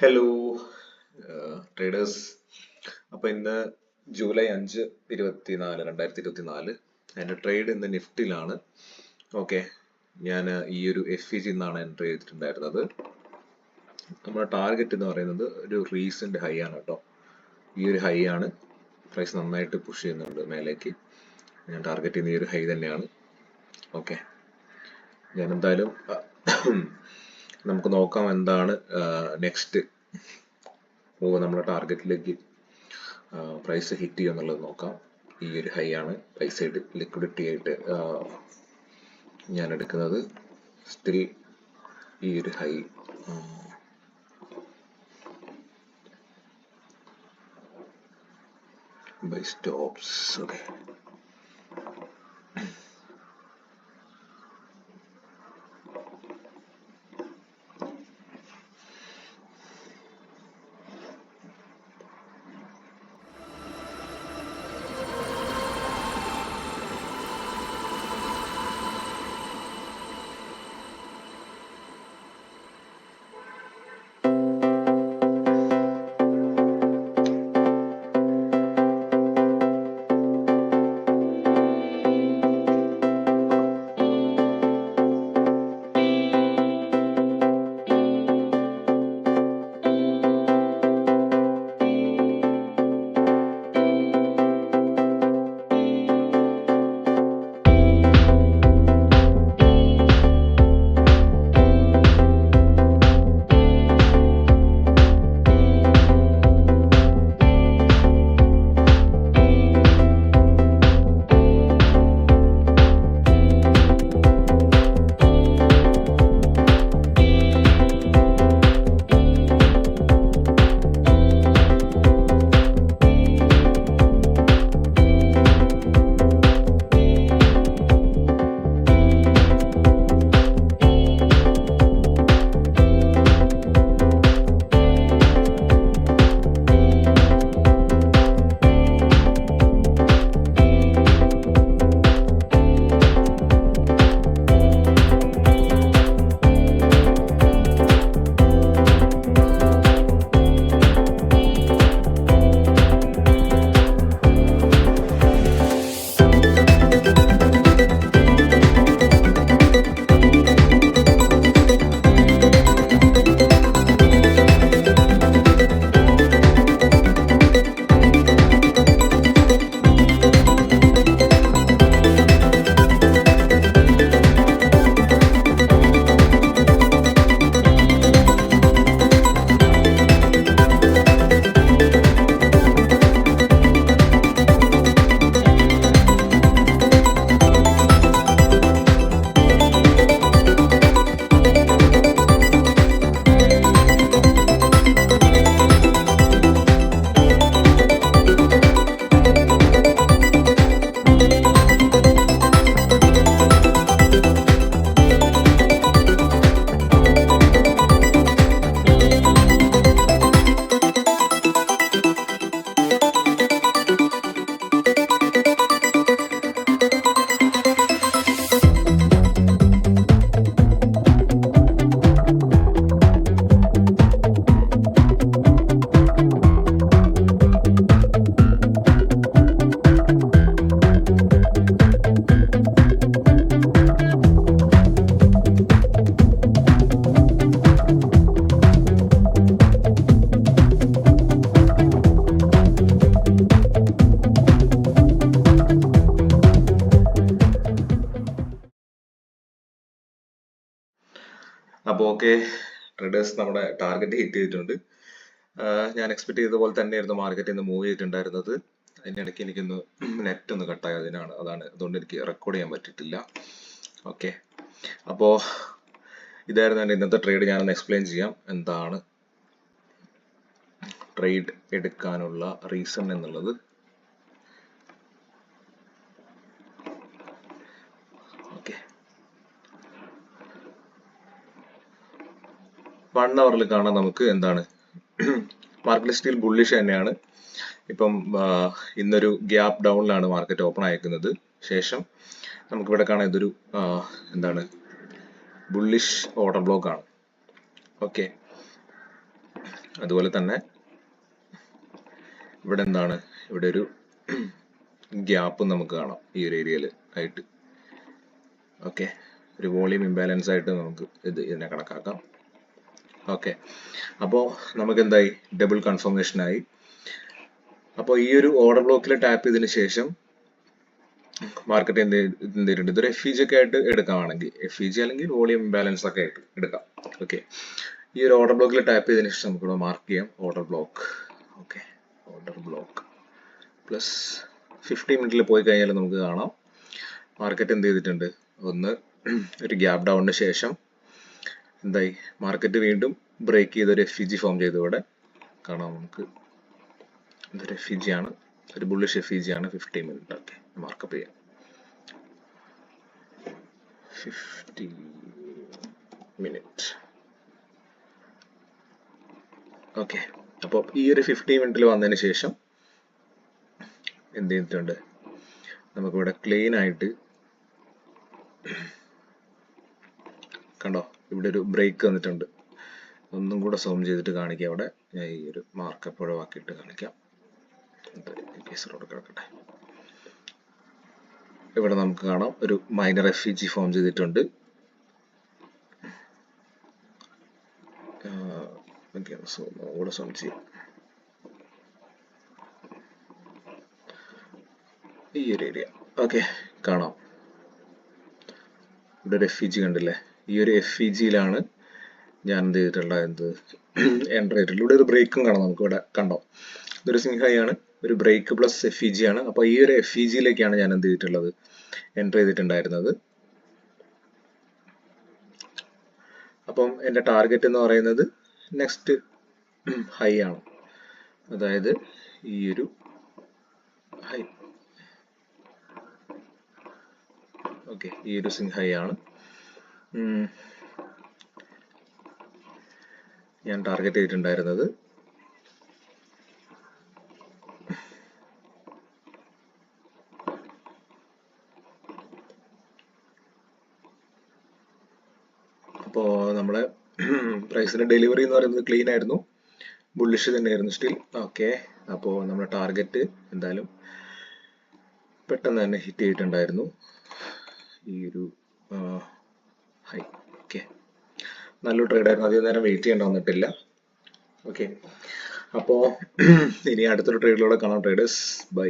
Hello traders. അപ്പോൾ ഇന്ന് July 5 2024 എൻ്റെ ട്രേഡ് ഇന്ന് നിഫ്റ്റിയിലാണ്. ഓക്കെ, ഞാൻ ഈ ഒരു FEG നിന്നാണ് എൻട്രി ചെയ്തിട്ടുണ്ടായിരുന്നത്. നമ്മുടെ ടാർഗറ്റ് എന്ന് പറയുന്നത് ഒരു റീസെന്റ് ഹൈ ആണ് കേട്ടോ. ഈ ഒരു ഹൈ ആണ്, പ്രൈസ് നന്നായിട്ട് പുഷ് ചെയ്യുന്നുണ്ട് മേലേക്ക്. ഞാൻ ടാർഗറ്റ് ചെയ്യുന്ന ഈ ഒരു ഹൈ തന്നെയാണ്. ഓക്കെ, ഞാൻ എന്തായാലും നമുക്ക് നോക്കാം എന്താണ് നെക്സ്റ്റ് നമ്മുടെ ടാർഗറ്റിലേക്ക് പ്രൈസ് ഹിറ്റ് ചെയ്യുക എന്നുള്ളത് നോക്കാം. ഈ ഒരു ഹൈ ആണ് ബൈ സൈഡ് ലിക്വിഡിറ്റി ആയിട്ട് ഞാൻ എടുക്കുന്നത്. സ്റ്റിൽ ഈ ഒരു ഹൈ ബൈ സ്റ്റോപ്സ്. ഓക്കെ, അപ്പോൾ ഓക്കെ ട്രേഡേഴ്സ്, നമ്മുടെ ടാർഗറ്റ് ഹിറ്റ് ചെയ്തിട്ടുണ്ട്. ഞാൻ എക്സ്പെക്ട് ചെയ്ത പോലെ തന്നെയായിരുന്നു മാർക്കറ്റ് ഇന്ന് മൂവ് ചെയ്തിട്ടുണ്ടായിരുന്നത്. അതിനിടയ്ക്ക് എനിക്കൊന്ന് നെറ്റ് ഒന്ന് കട്ടായി, അതുകൊണ്ട് എനിക്ക് റെക്കോർഡ് ചെയ്യാൻ പറ്റിയിട്ടില്ല. ഓക്കെ, അപ്പോൾ ഇതായിരുന്നു എൻ്റെ ഇന്നത്തെ ട്രേഡ്. ഞാനൊന്ന് എക്സ്പ്ലെയിൻ ചെയ്യാം എന്താണ് ട്രേഡ് എടുക്കാനുള്ള റീസൺ എന്നുള്ളത്. 1 hourൽ കാണാൻ നമുക്ക് എന്താണ് മാർക്കറ്റ് സ്റ്റിൽ ബുള്ളിഷ് തന്നെയാണ്. ഇപ്പം ഇന്നൊരു ഗ്യാപ്പ് ഡൗണിലാണ് മാർക്കറ്റ് ഓപ്പൺ ആയിരിക്കുന്നത്. ശേഷം നമുക്കിവിടെ കാണാൻ ഇതൊരു എന്താണ് ബുള്ളിഷ് ഓർഡർ ബ്ലോക്ക് ആണ്. ഓക്കെ, അതുപോലെ തന്നെ ഇവിടെ എന്താണ്, ഇവിടെ ഒരു ഗ്യാപ്പ് നമുക്ക് കാണാം ഈ ഒരു ഏരിയയിൽ ആയിട്ട്. ഓക്കെ, ഒരു വോളിയം ഇംബാലൻസ് ആയിട്ട് നമുക്ക് ഇതിനെ കണക്കാക്കാം. ഓക്കെ, അപ്പോൾ നമുക്ക് എന്തായി, ഡബിൾ കൺഫർമേഷൻ ആയി. അപ്പോൾ ഈ ഒരു ഓർഡർ ബ്ലോക്കിൽ ടാപ്പ് ചെയ്തതിന് ശേഷം മാർക്കറ്റ് എന്ത് ചെയ്തിട്ടുണ്ട്, ഇതൊരു FEG ഒക്കെ ആയിട്ട് എടുക്കാണെങ്കിൽ, FEG അല്ലെങ്കിൽ വോളിയം ഇംബാലൻസ് ഒക്കെ ആയിട്ട് എടുക്കാം. ഓക്കെ, ഈ ഒരു ഓർഡർ ബ്ലോക്കിൽ ടാപ്പ് ചെയ്തതിന് ശേഷം നമുക്ക് മാർക്ക് ചെയ്യാം order block. Okay, order block plus 50 മിനിറ്റിൽ പോയി കഴിഞ്ഞാൽ നമുക്ക് കാണാം മാർക്കറ്റ് എന്ത് ചെയ്തിട്ടുണ്ട്, ഒന്ന് ഒരു ഗ്യാപ് ഡൗണിന് ശേഷം എന്തായി, മാർക്കറ്റ് വീണ്ടും ബ്രേക്ക് ചെയ്ത് ഒരു FEG ഫോം ചെയ്ത് ഇവിടെ കാണാം നമുക്ക്. ഇതൊരു FEG ആണ്, ഒരു ബുള്ളിഷ് FEG ആണ്. 50 മിനിറ്റ്. ഓക്കെ, മാർക്കപ്പ് ചെയ്യാം 50 മിനിറ്റ്. ഓക്കെ, അപ്പോൾ ഈ ഒരു 50 മിനിറ്റിൽ വന്നതിന് ശേഷം എന്ത് ചെയ്തിട്ടുണ്ട്, നമുക്കിവിടെ ക്ലീൻ ആയിട്ട് കണ്ടോ, ഇവിടെ ഒരു ബ്രേക്ക് വന്നിട്ടുണ്ട്. ഒന്നും കൂടെ സൂം ചെയ്തിട്ട് കാണിക്കാം. അവിടെ ഞാൻ ഈ ഒരു മാർക്കപ്പ് ഒഴിവാക്കിയിട്ട് കാണിക്കാം. കിടക്കട്ടെ. ഇവിടെ നമുക്ക് കാണാം ഒരു മൈനർ FEG ഫോം ചെയ്തിട്ടുണ്ട്. കൂടെ സൂം ചെയ്യാം. ഈ ഒരു ഏരിയ ഓക്കെ കാണാം. ഇവിടെ ഒരു FEG കണ്ടില്ലേ, ഈ ഒരു FEGയിലാണ് ഞാൻ എന്ത് ചെയ്തിട്ടുള്ള എൻട്രി ചെയ്തിട്ടുള്ളത്. ഇവിടെ ഒരു ബ്രേക്കും കാണാം നമുക്ക്. ഇവിടെ കണ്ടോ, ഇതൊരു സ്വിംഗ് ഹൈ ആണ്, ഒരു ബ്രേക്ക് പ്ലസ് FEG ആണ്. അപ്പോൾ ഈ ഒരു FEGയിലേക്കാണ് ഞാൻ എന്ത് ചെയ്തിട്ടുള്ളത്, എൻട്രി ചെയ്തിട്ടുണ്ടായിരുന്നത്. അപ്പം എൻ്റെ ടാർഗറ്റ് എന്ന് പറയുന്നത് നെക്സ്റ്റ് ഹൈ ആണ്, അതായത് ഈ ഒരു ഹൈ. ഓക്കെ, ഈ ഒരു സ്വിംഗ് ഹൈ ആണ് ഞാൻ ടാർഗറ്റ് ചെയ്തിട്ടുണ്ടായിരുന്നത്. അപ്പോൾ നമ്മളെ പ്രൈസിന്റെ ഡെലിവറി എന്ന് പറയുന്നത് ക്ലീൻ ആയിരുന്നു, ബുള്ളിഷ് തന്നെയായിരുന്നു സ്റ്റിൽ. ഓക്കെ, അപ്പോൾ നമ്മുടെ ടാർഗറ്റ് എന്തായാലും പെട്ടെന്ന് തന്നെ ഹിറ്റ് ചെയ്തിട്ടുണ്ടായിരുന്നു ഈ ഒരു ഹൈ. ഓക്കെ, നല്ലൊരു ട്രേഡായിരുന്നു, അധികം നേരം വെയിറ്റ് ചെയ്യേണ്ട വന്നിട്ടില്ല. ഓക്കെ, അപ്പോൾ ഇനി അടുത്തൊരു ട്രേഡിലൂടെ കാണാം ട്രേഡേഴ്സ്. ബൈ.